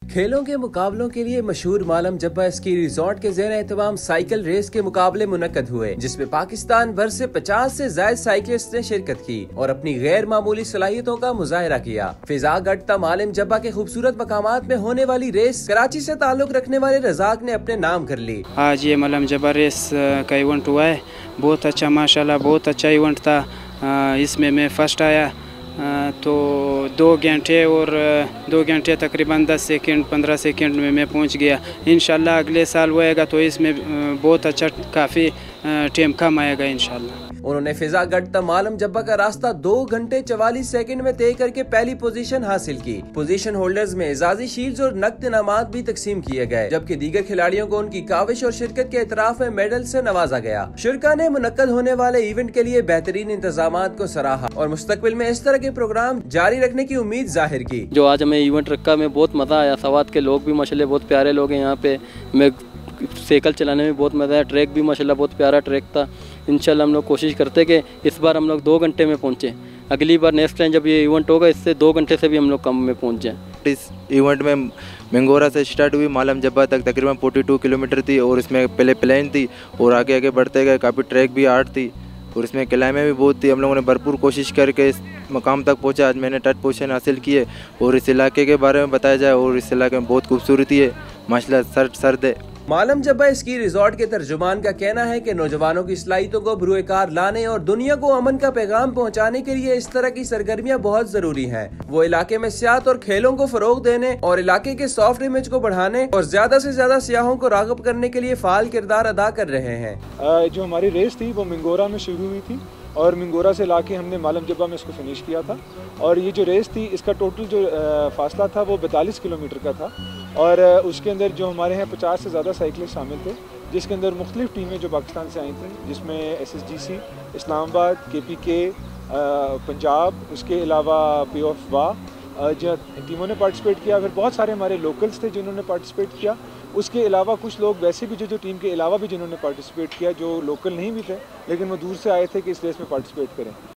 खेलों के मुकाबलों के लिए मशहूर मालम जब्बा स्की रिजॉर्ट के ज़ेर एहतमाम साइकिल रेस के मुकाबले मुनक्कद हुए, जिसमें पाकिस्तान भर से 50 से ज्यादा साइकिलिस्ट ने शिरकत की और अपनी गैर मामूली सलाहियतों का मुजाहरा किया। फिजा गढ़ता मालम जब्बा के खूबसूरत मकामात में होने वाली रेस कराची से ताल्लुक रखने वाले रजाक ने अपने नाम कर ली। आज ये मालम जब्बा रेस का इवेंट हुआ है, बहुत अच्छा, माशाल्लाह बहुत अच्छा इवेंट था। इसमें मैं फर्स्ट आया। तो 2 घंटे और 2 घंटे तकरीबन 10 सेकंड 15 सेकंड में मैं पहुंच गया। इंशाल्लाह अगले साल होएगा तो इसमें बहुत अच्छा काफ़ी टाइम कम आएगा इंशाल्लाह। उन्होंने फिजा गढ़ता मालम जब्बा का रास्ता 2 घंटे 44 सेकंड में तय करके पहली पोजीशन हासिल की। पोजीशन होल्डर्स में एजाजी शील्ड्स और नकद इनामात भी तकसीम किए गए, जबकि दीगर खिलाड़ियों को उनकी काविश और शिरकत के एतराफ में मेडल से नवाजा गया। शुरा ने मुनक्कद होने वाले इवेंट के लिए बेहतरीन इंतजामात को सराहा और मुस्तकबिल में इस तरह के प्रोग्राम जारी रखने की उम्मीद जाहिर की। जो आज हमें इवेंट रखा, में बहुत मजा आया। सवात के लोग भी माशाल्लाह बहुत प्यारे लोग हैं यहाँ पे। मैं साइकिल चलाने में बहुत मज़ा आया। ट्रैक भी माशाल्लाह बहुत प्यारा ट्रैक था। इंशाल्लाह हम लोग कोशिश करते कि इस बार हम लोग 2 घंटे में पहुँचे। अगली बार नेक्स्ट टाइम जब ये इवेंट होगा इससे 2 घंटे से भी हम लोग कम में पहुँच जाएँ। इस इवेंट में मंगोरा से स्टार्ट हुई, मालम जब्बा तक तकरीबन 42 किलोमीटर थी और इसमें पहले प्लेन थी और आगे आगे बढ़ते गए। काफ़ी ट्रैक भी हार्ड थी और इसमें क्लाइमें भी बहुत थी। हम लोगों ने भरपूर कोशिश करके इस मकाम तक पहुँचा। आज मैंने थर्ड पोजीशन हासिल की है। और इस इलाके के बारे में बताया जाए और इस इलाके में बहुत खूबसूरती है माशाल्लाह, सर्द है। मालम जब्बा स्की रिजॉर्ट के तर्जुमान का कहना है कि नौजवानों की सलाहियतों को बरूएकार लाने और दुनिया को अमन का पैगाम पहुंचाने के लिए इस तरह की सरगर्मियां बहुत जरूरी हैं। वो इलाके में सियाहत और खेलों को फरोग देने और इलाके के सॉफ्ट इमेज को बढ़ाने और ज्यादा से ज्यादा सियाहों को राग़िब करने के लिए फाल किरदार अदा कर रहे हैं। जो हमारी रेस थी वो मंगोरा में शुरू हुई थी और मंगोरा से लाके हमने मालम जब्बा में इसको फिनिश किया था। और ये जो रेस थी इसका टोटल जो फासला था वो 42 किलोमीटर का था और उसके अंदर जो हमारे यहाँ 50 से ज़्यादा साइकिलिस्ट शामिल थे, जिसके अंदर मुख्तलिफ टीमें जो पाकिस्तान से आई थी, जिसमें SSGC, इस्लामाबाद, KPK, पंजाब, उसके अलावा पे ऑफ वाह जो टीमों ने पार्टिसिपेट किया। फिर बहुत सारे हमारे लोकल्स थे जिन्होंने पार्टिसिपेट किया। उसके अलावा कुछ लोग वैसे भी जो टीम के अलावा भी जिन्होंने पार्टिसिपेट किया, जो लोकल नहीं भी थे लेकिन वो दूर से आए थे कि इस रेस में पार्टिसिपेट करें।